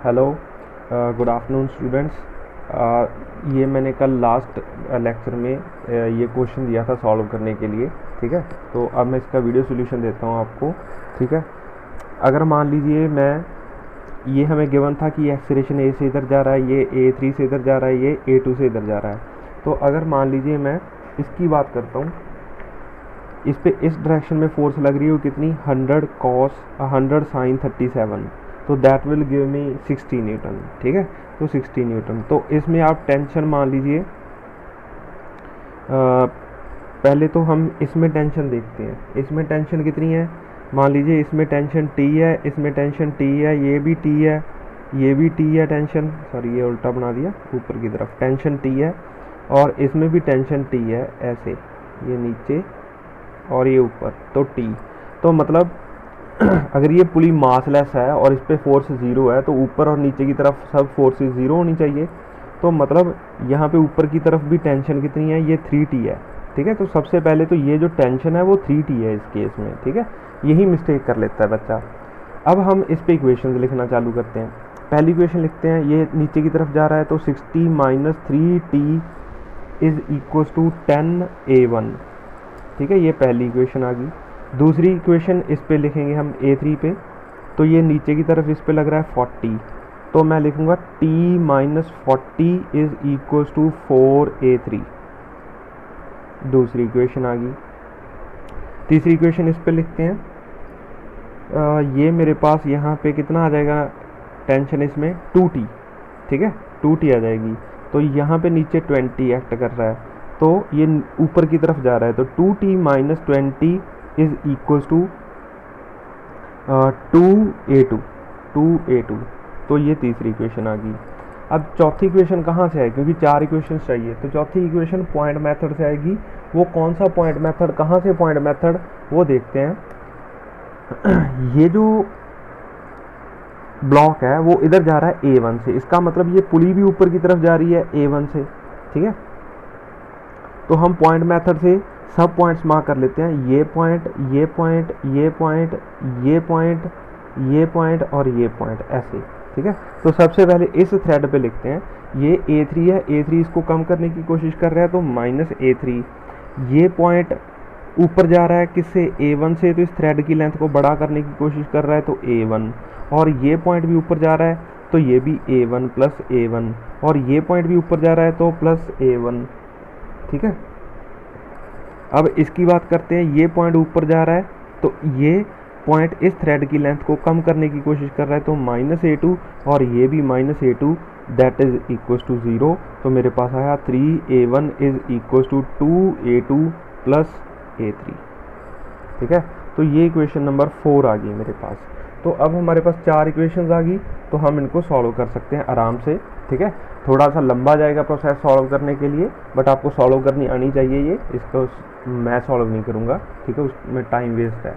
Hello, good afternoon students. ये मैंने कल लास्ट लेक्चर में ये क्वेश्चन दिया था सॉल्व करने के लिए, ठीक है। तो अब मैं इसका वीडियो सोल्यूशन देता हूँ आपको, ठीक है। अगर मान लीजिए ये हमें गिवन था कि एक्सीलरेशन ए से इधर जा रहा है, ये A3 से इधर जा रहा है, ये A2 से इधर जा रहा है। तो अगर मान लीजिए मैं इसकी बात करता हूँ, इस पे इस डायरेक्शन में फोर्स लग रही हो कितनी 100 cos 100 sin 37, तो that will give me 60 Newton, ठीक है। तो 60 न्यूटन। तो इसमें आप टेंशन मान लीजिए, पहले तो हम इसमें टेंशन देखते हैं। इसमें टेंशन कितनी है, मान लीजिए इसमें टेंशन T है, इसमें टेंशन T है, ये भी T है, ये भी T है टेंशन, सॉरी ये उल्टा बना दिया, ऊपर की तरफ टेंशन T है, और इसमें भी टेंशन T है, ऐसे ये नीचे और ये ऊपर, तो T। तो मतलब अगर ये पुली मासलेस है और इस पर फोर्स ज़ीरो है, तो ऊपर और नीचे की तरफ सब फोर्सेस ज़ीरो होनी चाहिए। तो मतलब यहाँ पे ऊपर की तरफ भी टेंशन कितनी है, ये 3T है, ठीक है। तो सबसे पहले तो ये जो टेंशन है वो 3T है इस केस में, ठीक है। यही मिस्टेक कर लेता है बच्चा। अब हम इस पे इक्वेशन लिखना चालू करते हैं। पहली इक्वेशन लिखते हैं, ये नीचे की तरफ जा रहा है, तो 60 minus 3T is equal to 10A1, ठीक है। ये पहली इक्वेशन आ गई। दूसरी इक्वेशन इस पे लिखेंगे हम A3 पे, तो ये नीचे की तरफ इस पे लग रहा है 40, तो मैं लिखूंगा T minus 40 is equal to 4A3। दूसरी इक्वेशन आ गई। तीसरी इक्वेशन इस पे लिखते हैं, ये मेरे पास यहाँ पे कितना आ जाएगा टेंशन, इसमें 2T, ठीक है, 2T आ जाएगी। तो यहाँ पे नीचे 20 एक्ट कर रहा है, तो ये ऊपर की तरफ जा रहा है, तो 2T minus 20 is equal to 2A2। तो ये तीसरी इक्वेशन आ गई। अब चौथी इक्वेशन कहाँ से है, क्योंकि 4 इक्वेशन चाहिए, तो चौथी इक्वेशन पॉइंट मेथड से आएगी। वो कौन सा पॉइंट मेथड, कहाँ से पॉइंट मेथड, वो देखते हैं। ये जो ब्लॉक है वो इधर जा रहा है A1 से, इसका मतलब ये पुली भी ऊपर की तरफ जा रही है A1 से, ठीक है। तो हम पॉइंट मेथड से सब पॉइंट्स मार्क कर लेते हैं, ये पॉइंट, ये पॉइंट, ये पॉइंट, ये पॉइंट, ये पॉइंट और ये पॉइंट, ऐसे, ठीक है। तो सबसे पहले इस थ्रेड पे लिखते हैं, ये A3 है, A3 इसको कम करने की कोशिश कर रहा है, तो माइनस A3। ये पॉइंट ऊपर जा रहा है किससे, A1 से, तो इस थ्रेड की लेंथ को बड़ा करने की कोशिश कर रहा है, तो A1। और ये पॉइंट भी ऊपर जा रहा है, तो ये भी A1 प्लस A1, और ये पॉइंट भी ऊपर जा रहा है, तो प्लस A1, ठीक है। अब इसकी बात करते हैं, ये पॉइंट ऊपर जा रहा है, तो ये पॉइंट इस थ्रेड की लेंथ को कम करने की कोशिश कर रहा है, तो माइनस A2, और ये भी minus A2, that is equal to 0। तो मेरे पास आया 3A1 is equal to 2A2 plus A3, ठीक है। तो ये इक्वेशन नंबर 4 आ गई मेरे पास। तो अब हमारे पास 4 इक्वेशंस आ गई, तो हम इनको सॉल्व कर सकते हैं आराम से, ठीक है। थोड़ा सा लंबा जाएगा प्रोसेस सॉल्व करने के लिए, बट आपको सॉल्व करनी आनी चाहिए। ये इसको मैं सॉल्व नहीं करूँगा, ठीक है, उसमें टाइम वेस्ट है।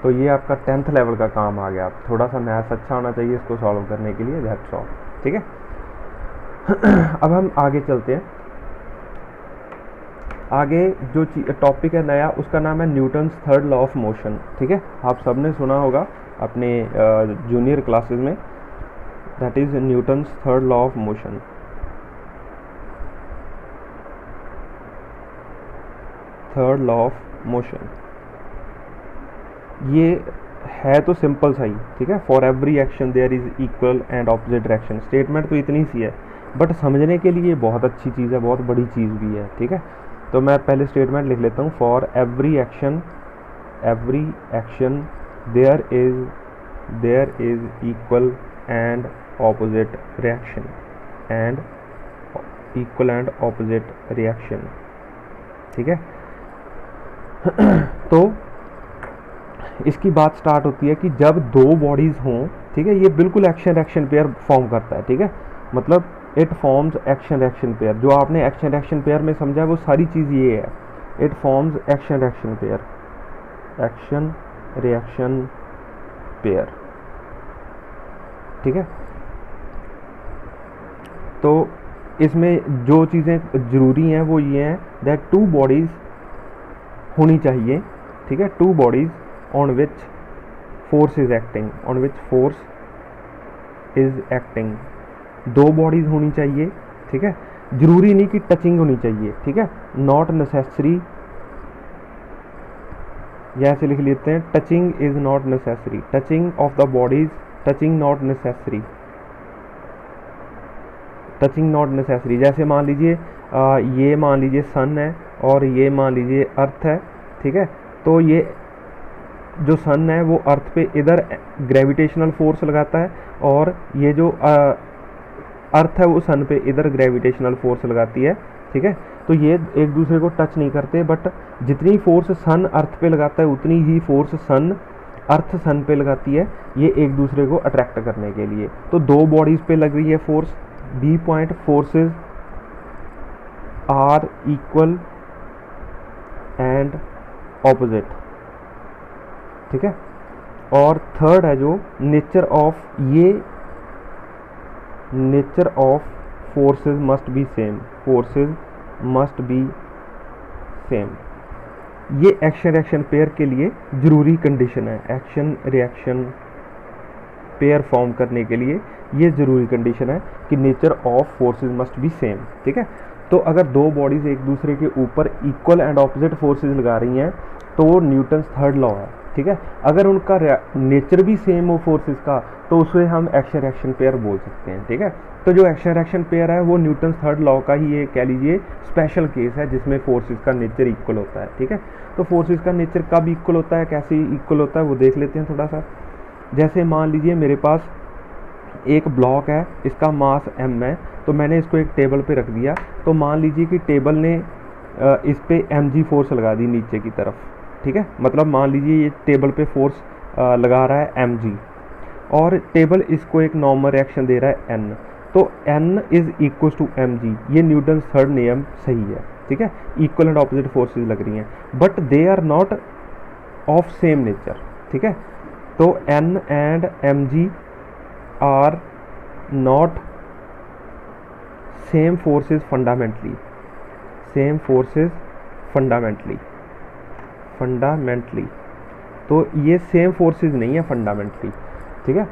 तो ये आपका 10th लेवल का काम आ गया। थोड़ा सा मैथ्स अच्छा होना चाहिए इसको सॉल्व करने के लिए, दैट्स ऑल, ठीक है। अब हम आगे चलते हैं। आगे जो टॉपिक है नया, उसका नाम है Newton's third law of motion, ठीक है। आप सबने सुना होगा अपने जूनियर क्लासेस में, that is Newton's third law of motion. Third law of motion ये है तो सिंपल सा ही, ठीक है। For every action there is equal and opposite direction. Statement तो इतनी सी है, बट समझने के लिए बहुत अच्छी चीज़ है, बहुत बड़ी चीज़ भी है, ठीक है। तो मैं पहले स्टेटमेंट लिख लेता हूँ, for every action there is equal and opposite reaction, ठीक है। तो इसकी बात स्टार्ट होती है कि जब दो बॉडीज हों, ठीक है, ये बिल्कुल एक्शन रिएक्शन पेयर फॉर्म करता है, ठीक है। मतलब it forms action reaction pair. जो आपने एक्शन रिएक्शन पेयर में समझा है वो सारी चीज़ ये है, it forms action reaction pair, ठीक है। तो इसमें जो चीज़ें ज़रूरी हैं वो ये हैं, दैट टू बॉडीज़ होनी चाहिए, ठीक है, to bodies on which force is acting, on which force is acting. दो बॉडीज होनी चाहिए, ठीक है, जरूरी नहीं कि टचिंग होनी चाहिए, ठीक है, नॉट नेसेसरी, या ऐसे लिख लेते हैं touching is not necessary, touching of the bodies, touching not necessary, touching not necessary. जैसे मान लीजिए ये मान लीजिए सन है और ये मान लीजिए अर्थ है, ठीक है, तो ये जो सन है वो अर्थ पे इधर ग्रेविटेशनल फोर्स लगाता है और ये जो अर्थ है वो सन पे इधर ग्रेविटेशनल फोर्स लगाती है, ठीक है। तो ये एक दूसरे को टच नहीं करते, बट जितनी फोर्स सन अर्थ पे लगाता है उतनी ही फोर्स अर्थ सन पे लगाती है, ये एक दूसरे को अट्रैक्ट करने के लिए। तो दो बॉडीज पे लग रही है force, B point forces are equal and opposite, ठीक है। और थर्ड है जो नेचर ऑफ, ये nature of forces must be same, forces must be same. ये एक्शन रिएक्शन पेयर के लिए जरूरी कंडीशन है, एक्शन रिएक्शन पेयर फॉर्म करने के लिए ये जरूरी कंडीशन है कि nature of forces must be same, ठीक है। तो अगर दो बॉडीज एक दूसरे के ऊपर इक्वल एंड ऑपोजिट फोर्सेस लगा रही हैं तो वो न्यूटन्स थर्ड लॉ है, ठीक है। अगर उनका नेचर भी सेम हो फोर्सेस का तो उसे हम एक्शन रिएक्शन पेयर बोल सकते हैं, ठीक है। तो जो एक्शन रिएक्शन पेयर है वो न्यूटन्स थर्ड लॉ का ही ये कह लीजिए स्पेशल केस है जिसमें फोर्सेस का नेचर इक्वल होता है, ठीक है। तो फोर्सेस का नेचर कब इक्वल होता है, कैसे इक्वल होता है वो देख लेते हैं थोड़ा सा। जैसे मान लीजिए मेरे पास एक ब्लॉक है, इसका मास m है, तो मैंने इसको एक टेबल पे रख दिया, तो मान लीजिए कि टेबल ने इस पे mg फोर्स लगा दी नीचे की तरफ, ठीक है। मतलब मान लीजिए ये टेबल पे फोर्स लगा रहा है mg और टेबल इसको एक नॉर्मल रिएक्शन दे रहा है n, तो n is equal to mg, ये न्यूटन थर्ड नियम सही है, ठीक है। इक्वल एंड ऑपोजिट फोर्सेस लग रही हैं but they are not of same nature, ठीक है। तो n and mg are not same forces fundamentally, same forces fundamentally, fundamentally, तो ये सेम फोर्सेस नहीं है फंडामेंटली, ठीक है।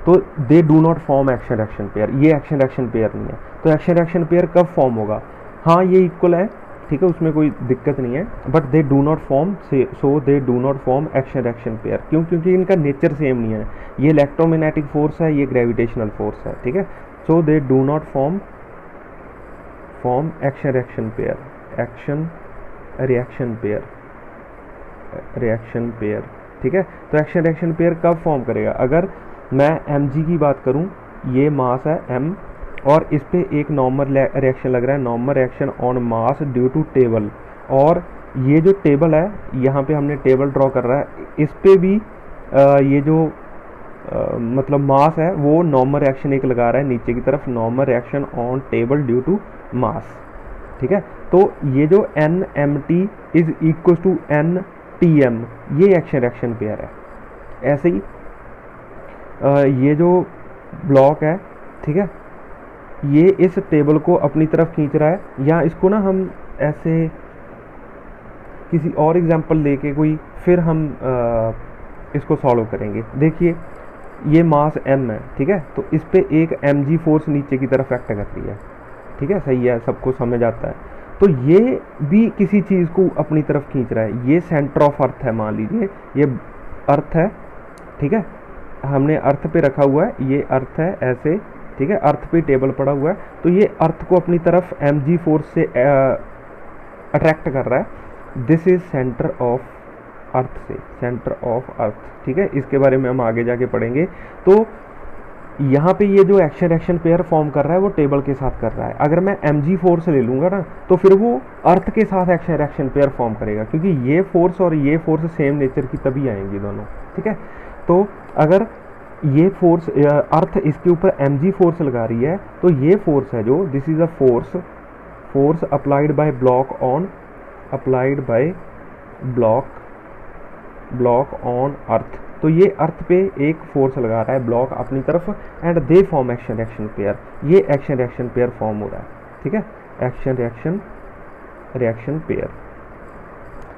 तो दे do not form action reaction pair, ये एक्शन रिएक्शन पेयर नहीं है। तो एक्शन रिएक्शन पेयर कब फॉर्म होगा, हाँ ये इक्वल है, ठीक है, उसमें कोई दिक्कत नहीं है, but they do not form, so they do not form action reaction pair. क्यों, क्योंकि इनका नेचर सेम नहीं है, ये इलेक्ट्रोमैग्नेटिक फोर्स है, ये ग्रेविटेशनल फोर्स है, ठीक है। So they do not form action reaction pair, action reaction pair, reaction pair, ठीक है। तो एक्शन रिएक्शन पेयर कब फॉर्म करेगा, अगर मैं mg की बात करूं, ये मास है m और इस पे एक नॉर्मल रिएक्शन लग रहा है, normal reaction on mass due to table, और ये जो टेबल है यहाँ पे हमने टेबल ड्रॉ कर रहा है, इस पे भी ये जो मतलब मास है वो नॉर्मल रिएक्शन एक लगा रहा है नीचे की तरफ, normal reaction on table due to mass, ठीक है। तो ये जो nmt is equal to ntm, ये एक्शन रिएक्शन पेयर है। ऐसे ही ये जो ब्लॉक है, ठीक है, ये इस टेबल को अपनी तरफ खींच रहा है, या इसको ना हम ऐसे किसी और एग्जांपल लेके कोई फिर हम इसको सॉल्व करेंगे। देखिए ये मास m है, ठीक है, तो इस पे एक mg फोर्स नीचे की तरफ एक्ट कर रही है, ठीक है, सही है, सबको समझ आता है। तो ये भी किसी चीज़ को अपनी तरफ खींच रहा है, ये सेंटर ऑफ अर्थ है, मान लीजिए ये अर्थ है, ठीक है, हमने अर्थ पे रखा हुआ है, ये अर्थ है ऐसे, ठीक है, अर्थ पे टेबल पड़ा हुआ है, तो ये अर्थ को अपनी तरफ mg फोर्स से अट्रैक्ट कर रहा है, this is centre of earth से, सेंटर ऑफ अर्थ, ठीक है, इसके बारे में हम आगे जाके पढ़ेंगे। तो यहाँ पे ये जो एक्शन रिएक्शन पेयर फॉर्म कर रहा है वो टेबल के साथ कर रहा है, अगर मैं mg फोर्स ले लूँगा ना तो फिर वो अर्थ के साथ एक्शन रिएक्शन पेयर फॉर्म करेगा, क्योंकि ये फोर्स और ये फोर्स सेम नेचर की तभी आएंगी दोनों, ठीक है। तो अगर ये फोर्स अर्थ इसके ऊपर mg फोर्स लगा रही है, तो ये फोर्स है जो this is a force applied by block on, applied by block on earth, तो ये अर्थ पे एक फोर्स लगा रहा है ब्लॉक अपनी तरफ, and they form action reaction pair, ये एक्शन रिएक्शन पेयर फॉर्म हो रहा है, ठीक है, एक्शन रिएक्शन पेयर।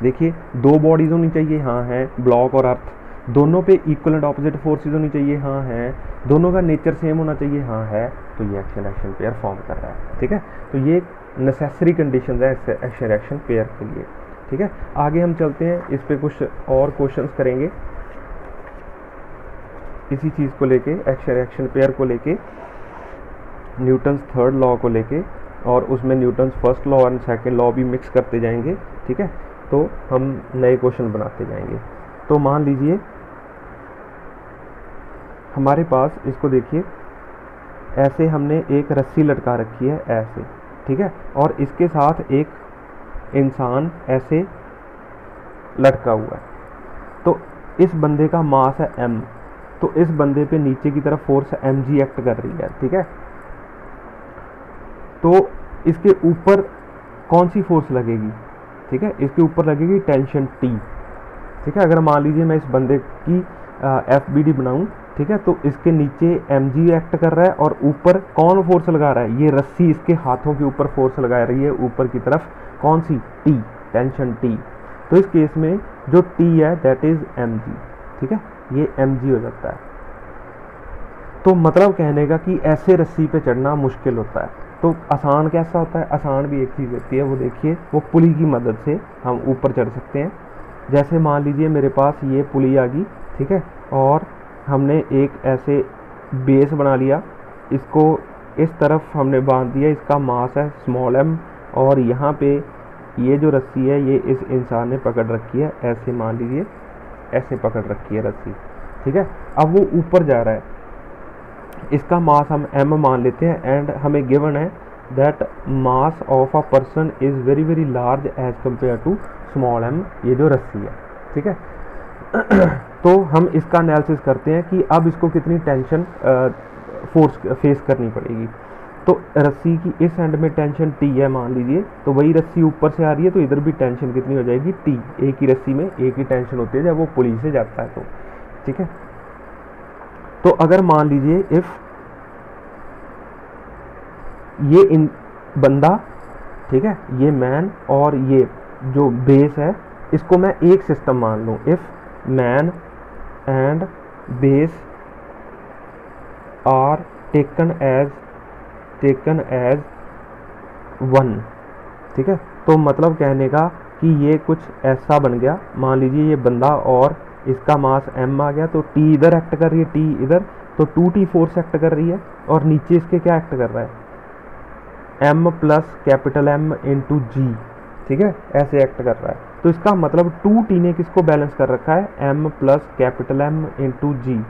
देखिए दो बॉडीज होनी चाहिए, हाँ है ब्लॉक और अर्थ, दोनों पे इक्वल एंड ऑपोजिट फोर्सेज होनी चाहिए, हाँ है, दोनों का नेचर सेम होना चाहिए, हाँ है, तो ये एक्शन रिएक्शन पेयर फॉर्म कर रहा है। ठीक है, तो ये नेसेसरी कंडीशन है एक्शन रिएक्शन पेयर के लिए। ठीक है, आगे हम चलते हैं, इस पे कुछ और क्वेश्चंस करेंगे इसी चीज़ को लेके, एक्शन रिएक्शन पेयर को लेके, न्यूटन्स थर्ड लॉ को लेके, और उसमें न्यूटन्स फर्स्ट लॉ और सेकंड लॉ भी मिक्स करते जाएंगे। ठीक है, तो हम नए क्वेश्चन बनाते जाएंगे। तो मान लीजिए हमारे पास, इसको देखिए, ऐसे हमने एक रस्सी लटका रखी है ऐसे, ठीक है, और इसके साथ एक इंसान ऐसे लटका हुआ है। तो इस बंदे का मास है m, तो इस बंदे पे नीचे की तरफ फोर्स mg एक्ट कर रही है। ठीक है, तो इसके ऊपर कौन सी फोर्स लगेगी? ठीक है, इसके ऊपर लगेगी टेंशन T। ठीक है, अगर मान लीजिए मैं इस बंदे की FBD बनाऊं, ठीक है, तो इसके नीचे mg एक्ट कर रहा है और ऊपर कौन फोर्स लगा रहा है? ये रस्सी इसके हाथों के ऊपर फोर्स लगा रही है ऊपर की तरफ, कौन सी? T, tension T। तो इस केस में जो T है दैट इज mg। ठीक है, ये mg हो जाता है। तो मतलब कहने का कि ऐसे रस्सी पे चढ़ना मुश्किल होता है। तो आसान कैसा होता है? आसान भी एक चीज़ होती है, वो देखिए, वो पुली की मदद से हम ऊपर चढ़ सकते हैं। जैसे मान लीजिए मेरे पास ये पुली आ गई, ठीक है, और हमने एक ऐसे बेस बना लिया, इसको इस तरफ हमने बांध दिया, इसका मास है स्मॉल m, और यहाँ पे ये जो रस्सी है ये इस इंसान ने पकड़ रखी है, ऐसे मान लीजिए ऐसे पकड़ रखी है रस्सी। ठीक है, अब वो ऊपर जा रहा है, इसका मास हम m मान लेते हैं, एंड हमें गिवन है that mass of a person is very very large as compare to small m, ये जो रस्सी है। ठीक है, तो हम इसका एनालिसिस करते हैं कि अब इसको कितनी टेंशन फोर्स फेस करनी पड़ेगी। तो रस्सी की इस एंड में टेंशन T है मान लीजिए, तो वही रस्सी ऊपर से आ रही है, तो इधर भी टेंशन कितनी हो जाएगी? T। एक ही रस्सी में एक ही टेंशन होती है जब वो पुली से जाता है तो। ठीक है, तो अगर मान लीजिए इफ ये इन बंदा, ठीक है, ये मैन और ये जो बेस है, इसको मैं एक सिस्टम मान लूँ, if man and base are taken as one. ठीक है, तो मतलब कहने का कि ये कुछ ऐसा बन गया, मान लीजिए ये बंदा और इसका मास m आ गया, तो T इधर एक्ट कर रही है, T इधर, तो 2T फोर्स एक्ट कर रही है, और नीचे इसके क्या एक्ट कर रहा है? m plus capital M into g. ठीक है, ऐसे एक्ट कर रहा है। तो इसका मतलब 2T ने किसको बैलेंस कर रखा है? m plus capital M into g.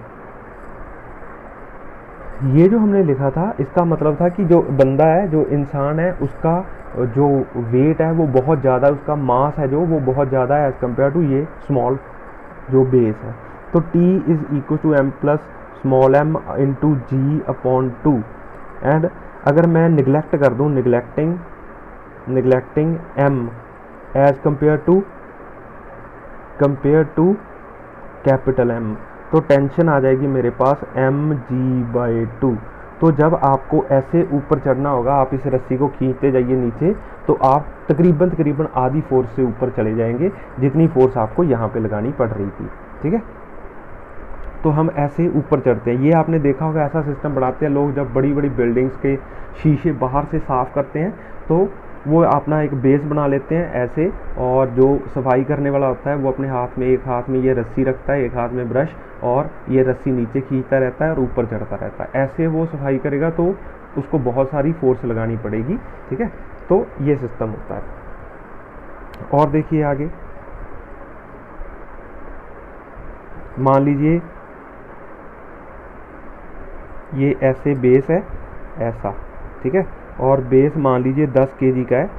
ये जो हमने लिखा था, इसका मतलब था कि जो बंदा है, जो इंसान है, उसका जो वेट है वो बहुत ज़्यादा, उसका मास है जो वो बहुत ज़्यादा है एज कम्पेयर टू ये स्मॉल जो बेस है। तो T is equal to m plus small m into g upon 2। And अगर मैं निगलेक्ट कर दूँ, neglecting m as compare to capital M, तो टेंशन आ जाएगी मेरे पास mg/2। तो जब आपको ऐसे ऊपर चढ़ना होगा, आप इस रस्सी को खींचते जाइए नीचे, तो आप तकरीबन आधी फोर्स से ऊपर चले जाएंगे, जितनी फोर्स आपको यहाँ पे लगानी पड़ रही थी। ठीक है, तो हम ऐसे ऊपर चढ़ते हैं। ये आपने देखा होगा, ऐसा सिस्टम बनाते हैं लोग, जब बड़ी बड़ी बिल्डिंग्स के शीशे बाहर से साफ़ करते हैं, तो वो अपना एक बेस बना लेते हैं ऐसे, और जो सफाई करने वाला होता है वो अपने हाथ में, एक हाथ में ये रस्सी रखता है, एक हाथ में ब्रश, और ये रस्सी नीचे खींचता रहता है और ऊपर चढ़ता रहता है। ऐसे वो सफाई करेगा तो उसको बहुत सारी फोर्स लगानी पड़ेगी। ठीक है, तो ये सिस्टम होता है। और देखिए आगे, मान लीजिए ये ऐसे बेस है ऐसा, ठीक है, और बेस मान लीजिए 10 kg का है,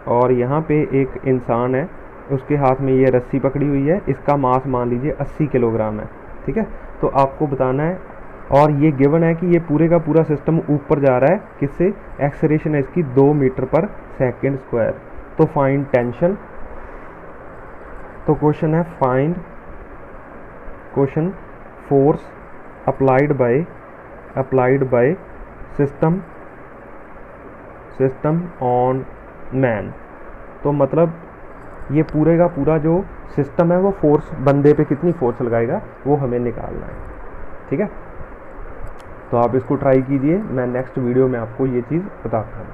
और यहाँ पे एक इंसान है, उसके हाथ में ये रस्सी पकड़ी हुई है, इसका मास मान लीजिए 80 किलोग्राम है। ठीक है, तो आपको बताना है, और ये गिवन है कि ये पूरे का पूरा सिस्टम ऊपर जा रहा है, किससे? एक्सेलरेशन है इसकी 2 मीटर पर सेकेंड स्क्वायर। तो फाइंड टेंशन। तो क्वेश्चन है find, question force applied by system on man. तो मतलब ये पूरे का पूरा जो सिस्टम है वो फोर्स, बंदे पे कितनी फोर्स लगाएगा वो हमें निकालना है। ठीक है, तो आप इसको ट्राई कीजिए, मैं नेक्स्ट वीडियो में आपको ये चीज़ बताता हूँ।